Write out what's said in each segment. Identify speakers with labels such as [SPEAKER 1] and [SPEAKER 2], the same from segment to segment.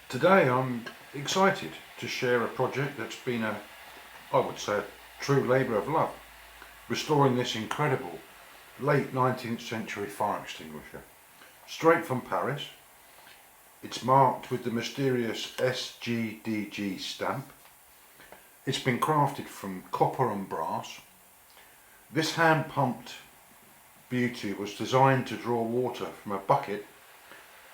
[SPEAKER 1] Today I'm excited to share a project that's been I would say, a true labour of love, restoring this incredible late 19th century fire extinguisher. Straight from Paris, it's marked with the mysterious S.G.D.G stamp. It's been crafted from copper and brass. This hand-pumped beauty was designed to draw water from a bucket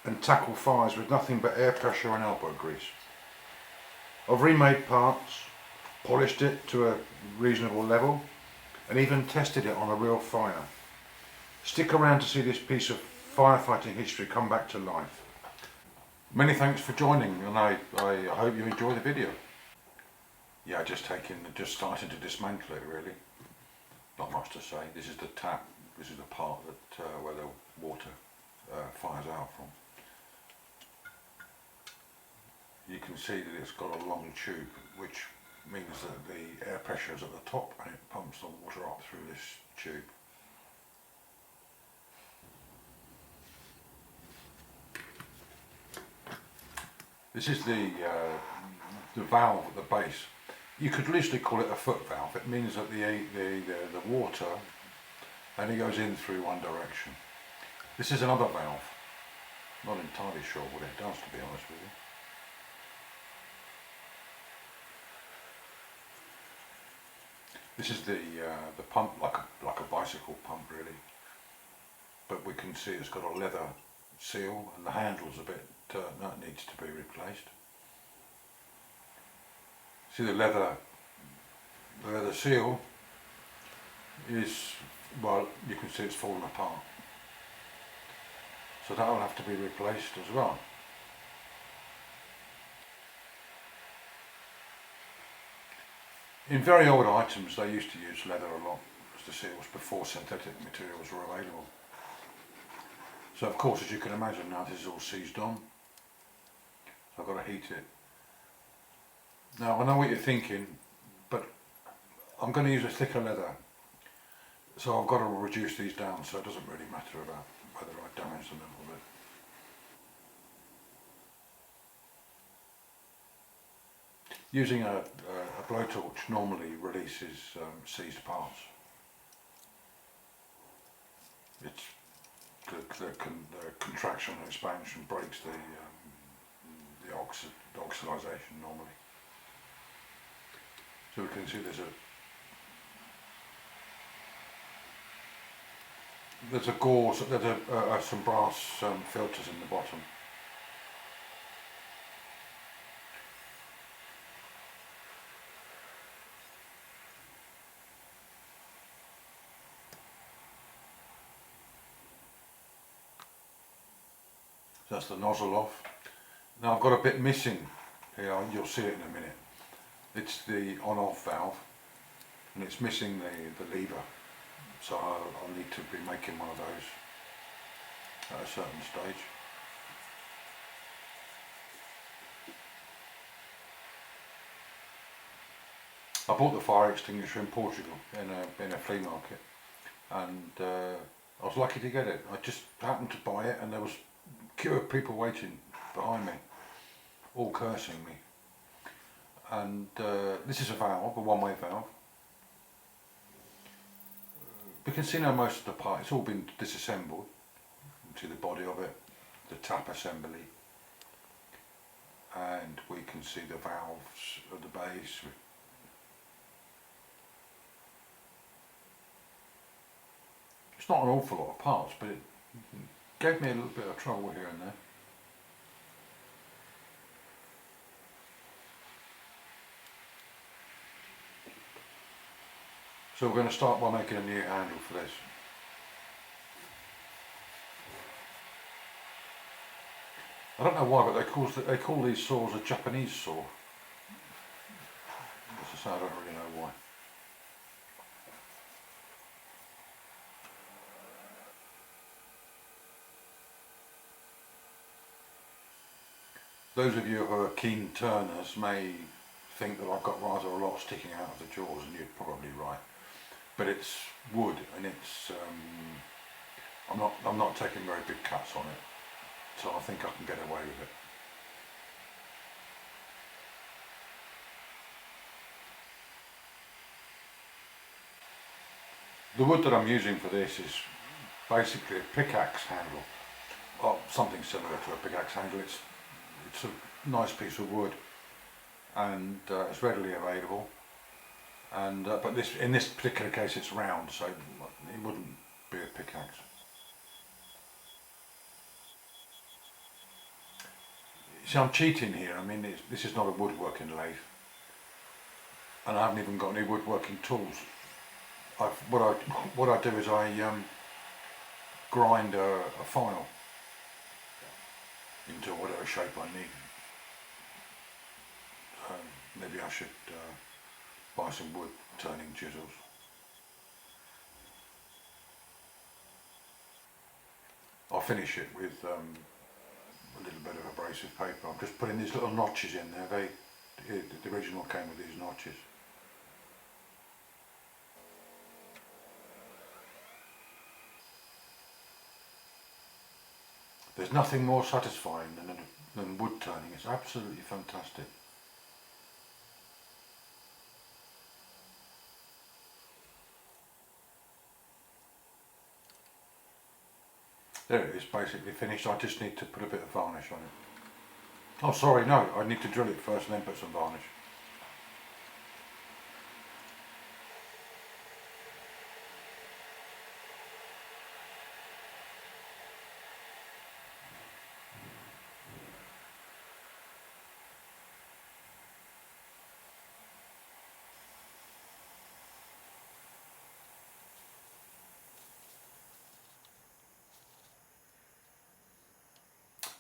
[SPEAKER 1] and tackle fires with nothing but air pressure and elbow grease. I've remade parts, polished it to a reasonable level, and even tested it on a real fire. Stick around to see this piece of firefighting history come back to life. Many thanks for joining, and I hope you enjoy the video. Yeah, just starting to dismantle it really. Not much to say. This is the tap. This is the part that where the water fires out from. You can see that it's got a long tube, which means that the air pressure is at the top and it pumps the water up through this tube. This is the valve at the base. You could loosely call it a foot valve. It means that the water only goes in through one direction. This is another valve. Not entirely sure what it does, to be honest with you. This is the pump, like a bicycle pump really, but we can see it's got a leather seal and the handle's a bit that needs to be replaced. See the leather seal is, well, you can see it's fallen apart, so that will have to be replaced as well. In very old items they used to use leather a lot as the seals before synthetic materials were available. So of course, as you can imagine now, this is all seized on, so I've got to heat it. Now I know what you're thinking, but I'm going to use a thicker leather, so I've got to reduce these down, so it doesn't really matter about whether I damage them a little bit. Using a blowtorch normally releases seized parts. It's the contraction and expansion breaks the oxidization normally. So we can see there's a gauze, there's some brass filters in the bottom. That's the nozzle off. Now I've got a bit missing here, you'll see it in a minute. It's the on-off valve, and it's missing the lever, so I'll need to be making one of those at a certain stage. I bought the fire extinguisher in Portugal in a flea market, and I was lucky to get it. I just happened to buy it and there was a queue of people waiting behind me, all cursing me. And this is a valve, a one-way valve. We can see now most of the part, it's all been disassembled. You can see the body of it, the tap assembly, and we can see the valves at the base. It's not an awful lot of parts, but it gave me a little bit of trouble here and there. So we're going to start by making a new handle for this. I don't know why, but they call these saws a Japanese saw. As I say, I don't really know why. Those of you who are keen turners may think that I've got rather a lot sticking out of the jaws, and you're probably right. But it's wood, and it's I'm not taking very big cuts on it, so I think I can get away with it. The wood that I'm using for this is basically a pickaxe handle, or something similar to a pickaxe handle. It's a nice piece of wood, and it's readily available. And but in this particular case it's round, so it wouldn't be a pickaxe. See, I'm cheating here. I mean, this is not a woodworking lathe, and I haven't even got any woodworking tools. What I do is I grind a file into whatever shape I need. Maybe I should buy some wood turning chisels. I'll finish it with a little bit of abrasive paper. I'm just putting these little notches in there. The original came with these notches. There's nothing more satisfying than wood turning. It's absolutely fantastic. There it is, basically finished. I just need to put a bit of varnish on it. Oh sorry, no, I need to drill it first and then put some varnish.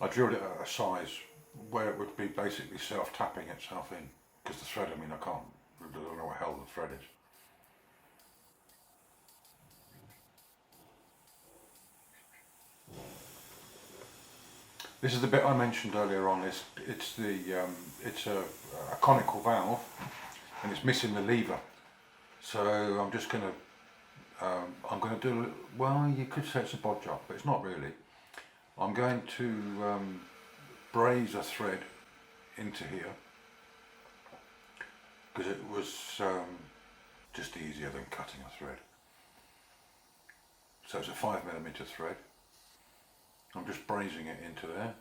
[SPEAKER 1] I drilled it at a size where it would be basically self-tapping itself in, because the thread, I mean, I don't know what hell the thread is. This is the bit I mentioned earlier on. It's a conical valve, and it's missing the lever. So I'm just going to do, well, you could say it's a bod job, but it's not really. I'm going to braze a thread into here, because it was just easier than cutting a thread. So it's a 5mm thread. I'm just brazing it into there.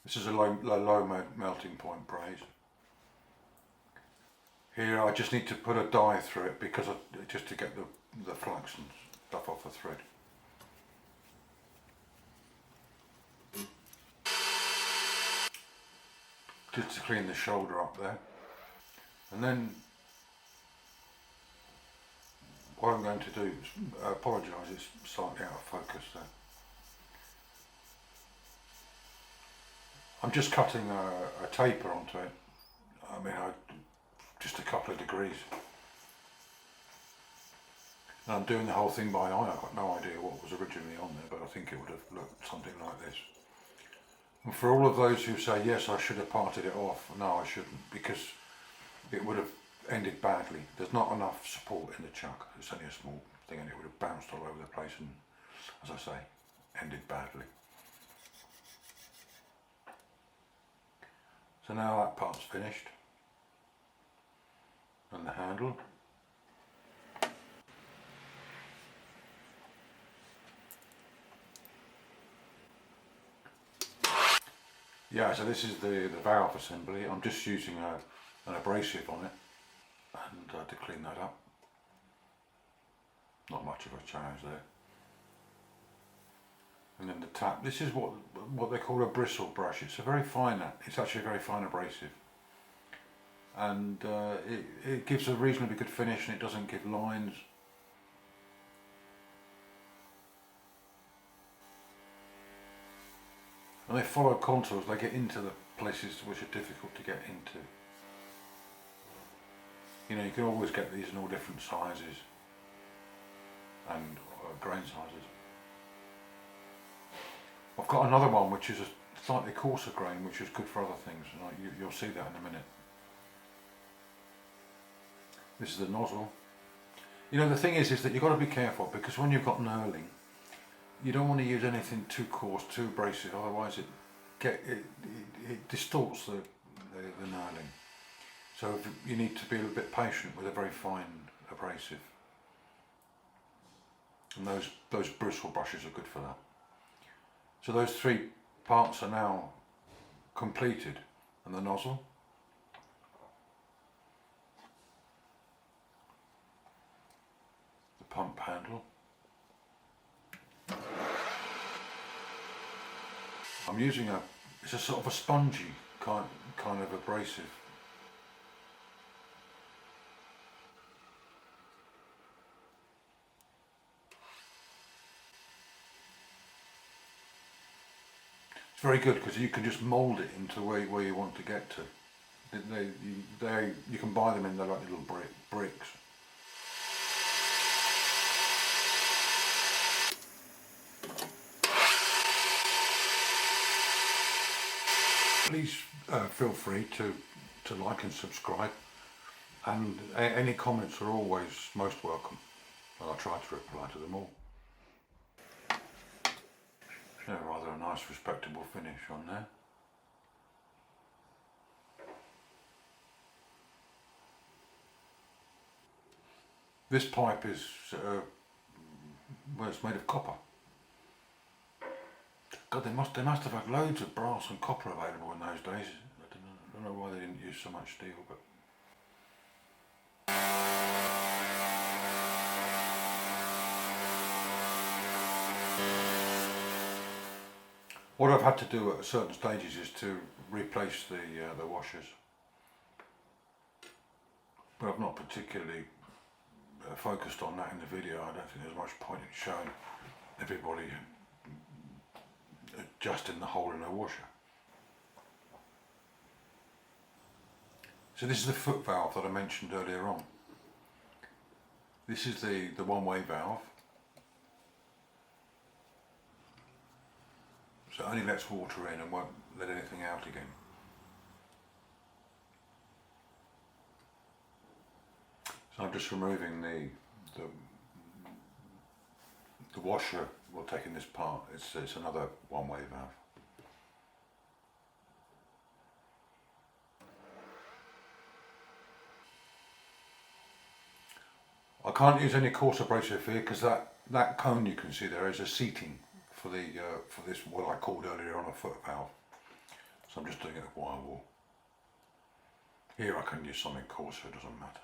[SPEAKER 1] This is a low melting point braze. Here I just need to put a dye through it just to get the flux and stuff off the thread. Just to clean the shoulder up there. And then what I'm going to do is, I apologise, it's slightly out of focus there. I'm just cutting a taper onto it. I mean, just a couple of degrees. And I'm doing the whole thing by eye. I've got no idea what was originally on there, but I think it would have looked something like this. And for all of those who say, yes, I should have parted it off, no, I shouldn't, because it would have ended badly. There's not enough support in the chuck. It's only a small thing, and it would have bounced all over the place and, as I say, ended badly. So now that part's finished, and the handle. Yeah, so this is the valve assembly. I'm just using an abrasive on it and to clean that up. Not much of a challenge there. And then the tap. This is what they call a bristle brush. It's actually a very fine abrasive, and it gives a reasonably good finish, and it doesn't give lines. And they follow contours. They get into the places which are difficult to get into. You know, you can always get these in all different sizes and grain sizes. I've got another one which is a slightly coarser grain, which is good for other things, and you'll see that in a minute. This is the nozzle. You know, the thing is that you've got to be careful, because when you've got knurling, you don't want to use anything too coarse, too abrasive, otherwise it distorts the knurling. So you need to be a little bit patient with a very fine abrasive. And those bristle brushes are good for that. So those three parts are now completed, and the nozzle, the pump handle. I'm using it's a sort of a spongy kind of abrasive. It's very good because you can just mould it into where you want to get to. You can buy them in the like little bricks. Please feel free to like and subscribe, and any comments are always most welcome, and I'll try to reply to them all. Yeah, rather a nice respectable finish on there. This pipe is, well, it's made of copper. God, they must have had loads of brass and copper available in those days. I don't know why they didn't use so much steel, but. What I've had to do at certain stages is to replace the washers, but I've not particularly focused on that in the video. I don't think there's much point in showing everybody adjusting the hole in a washer. So this is the foot valve that I mentioned earlier on. This is the one-way valve. So it only lets water in and won't let anything out again. So I'm just removing the washer. We're taking this part. It's another one-way valve. I can't use any coarse abrasive here because that cone you can see there is a seating for this, what I called earlier on, a foot valve. So I'm just doing it with wire wool. Here I can use something coarser, it doesn't matter.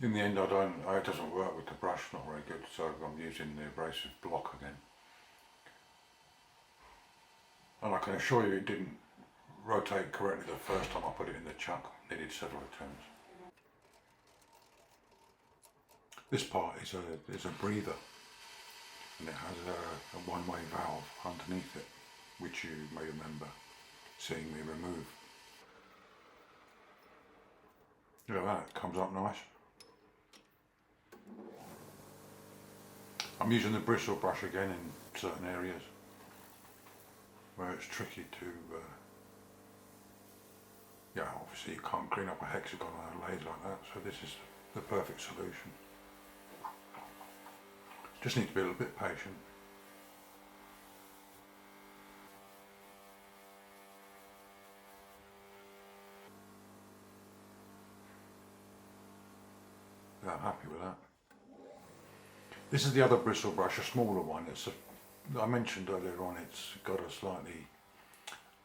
[SPEAKER 1] In the end, it doesn't work with the brush, not very good, so I'm using the abrasive block again. And I can assure you it didn't rotate correctly the first time I put it in the chuck, needed several attempts. This part is a breather, and it has a one-way valve underneath it, which you may remember seeing me remove. Look at that, it comes up nice. I'm using the bristle brush again in certain areas where it's tricky to, yeah, obviously you can't clean up a hexagon on a lathe like that, so this is the perfect solution. Just need to be a little bit patient. Yeah, I'm happy with that. This is the other bristle brush, a smaller one. I mentioned earlier on, it's got a slightly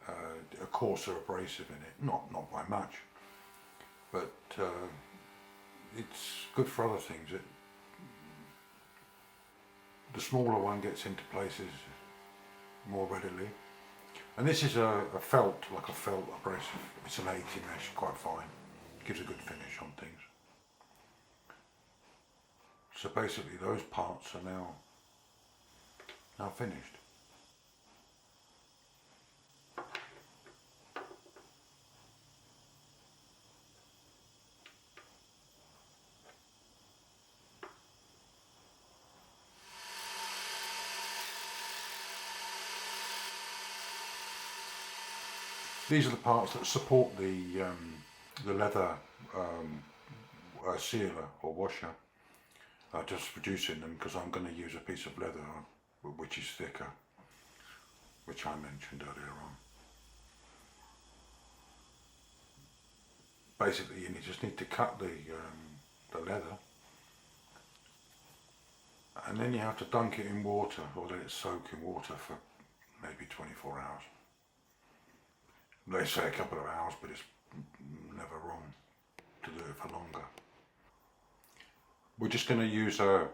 [SPEAKER 1] a coarser abrasive in it, not by much, but it's good for other things. The smaller one gets into places more readily, and this is a felt, like a felt abrasive. It's an 80 mesh, quite fine. It gives a good finish on things. So basically those parts are now finished. These are the parts that support the leather sealer or washer. Just reducing them because I'm going to use a piece of leather which is thicker, which I mentioned earlier on. Basically, you just need to cut the leather, and then you have to dunk it in water or let it soak in water for maybe 24 hours. They say a couple of hours, but it's never wrong to do it for longer. We're just going to use a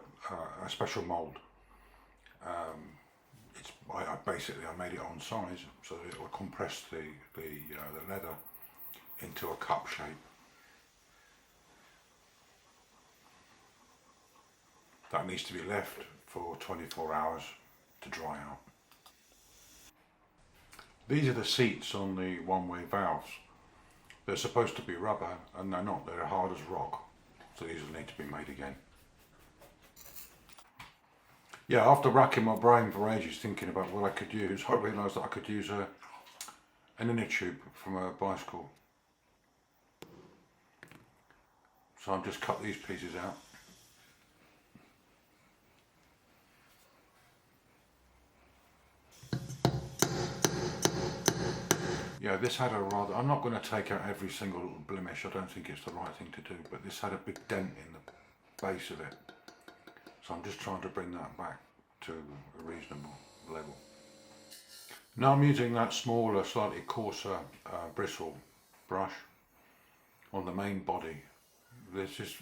[SPEAKER 1] special mould. I made it on size so that it will compress the leather into a cup shape. That needs to be left for 24 hours to dry out. These are the seats on the one-way valves. They're supposed to be rubber and they're not, they're hard as rock. So these will need to be made again. Yeah, after racking my brain for ages thinking about what I could use, I realised that I could use an inner tube from a bicycle. So I've just cut these pieces out. Yeah, this had a rather, I'm not going to take out every single little blemish, I don't think it's the right thing to do, but this had a big dent in the base of it. So I'm just trying to bring that back to a reasonable level. Now I'm using that smaller, slightly coarser bristle brush on the main body. This is,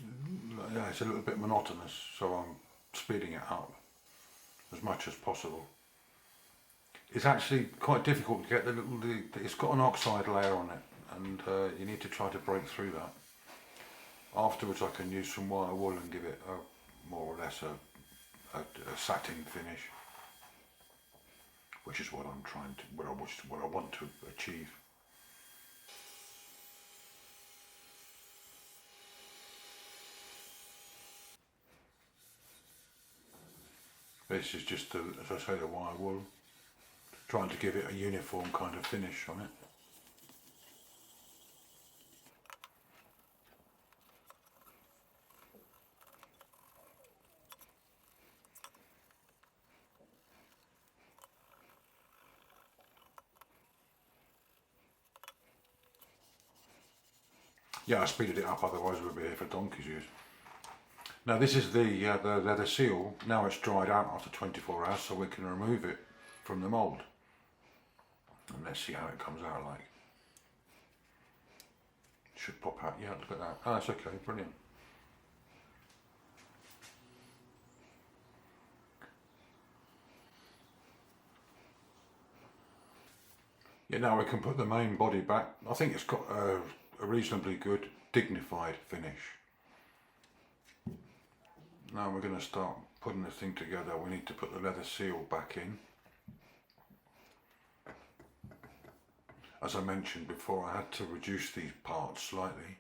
[SPEAKER 1] yeah, it's a little bit monotonous, so I'm speeding it up as much as possible. It's actually quite difficult to get it's got an oxide layer on it, and you need to try to break through that. Afterwards I can use some wire wool and give it more or less a satin finish, which is what I'm trying to, what I want to achieve. This is just, as I say, the wire wool, trying to give it a uniform kind of finish on it. Yeah, I speeded it up, otherwise we'll be here for donkey's years. Now this is the leather seal. Now it's dried out after 24 hours, so we can remove it from the mould. And let's see how it comes out like. It should pop out, yeah, look at that. Oh, that's okay, brilliant. Yeah, now we can put the main body back. I think it's got a reasonably good, dignified finish. Now we're going to start putting this thing together. We need to put the leather seal back in. As I mentioned before, I had to reduce these parts slightly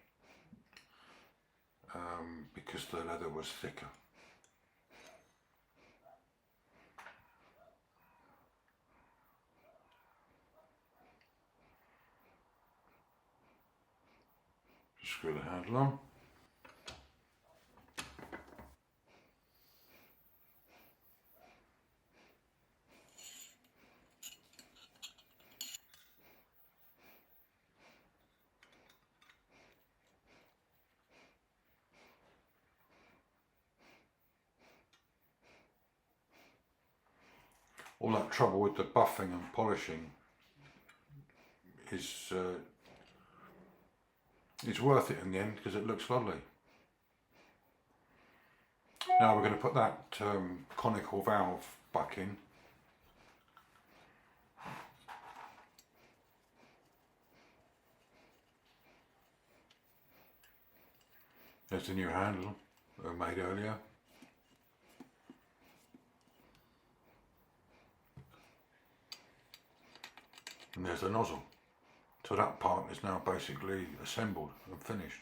[SPEAKER 1] because the leather was thicker. Just screw the handle on. All that trouble with the buffing and polishing is it's worth it in the end because it looks lovely. Now we're going to put that conical valve back in. There's the new handle that I made earlier. And there's the nozzle. So that part is now basically assembled and finished.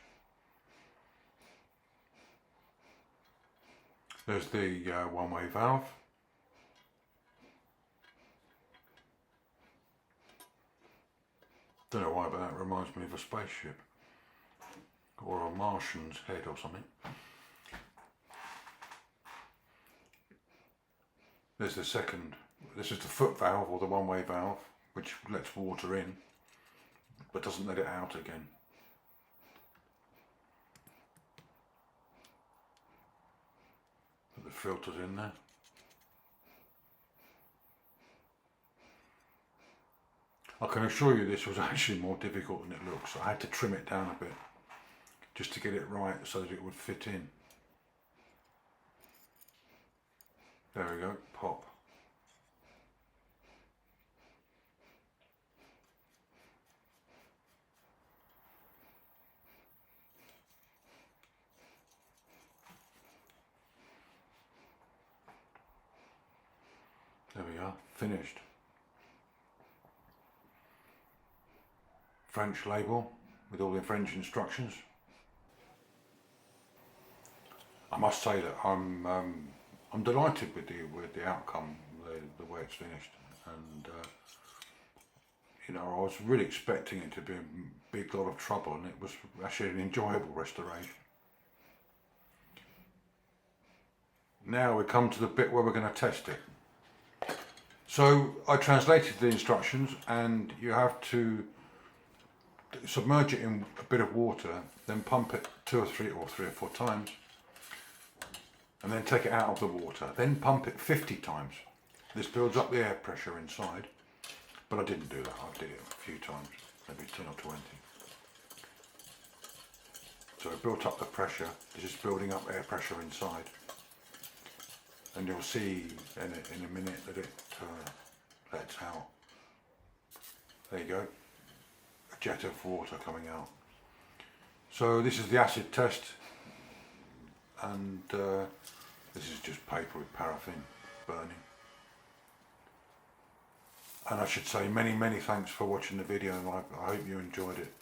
[SPEAKER 1] There's the one-way valve. Don't know why, but that reminds me of a spaceship or a Martian's head or something. There's the second. This is the foot valve or the one-way valve, which lets water in but doesn't let it out again. Put the filters in there. I can assure you this was actually more difficult than it looks. I had to trim it down a bit just to get it right so that it would fit in. There we go, pop. There we are, finished. French label with all the French instructions. I must say that I'm delighted with the outcome, the way it's finished, and you know, I was really expecting it to be a big lot of trouble, and it was actually an enjoyable restoration. Now we come to the bit where we're going to test it. So I translated the instructions, and you have to submerge it in a bit of water, then pump it 2 or 3 or 4 times, and then take it out of the water, then pump it 50 times. This builds up the air pressure inside, but I didn't do that. I did it a few times, maybe 10 or 20. So I built up the pressure. This is building up air pressure inside, and you'll see in a minute that it lets out. There you go. A jet of water coming out. So this is the acid test, and this is just paper with paraffin burning. And I should say many thanks for watching the video, and I hope you enjoyed it.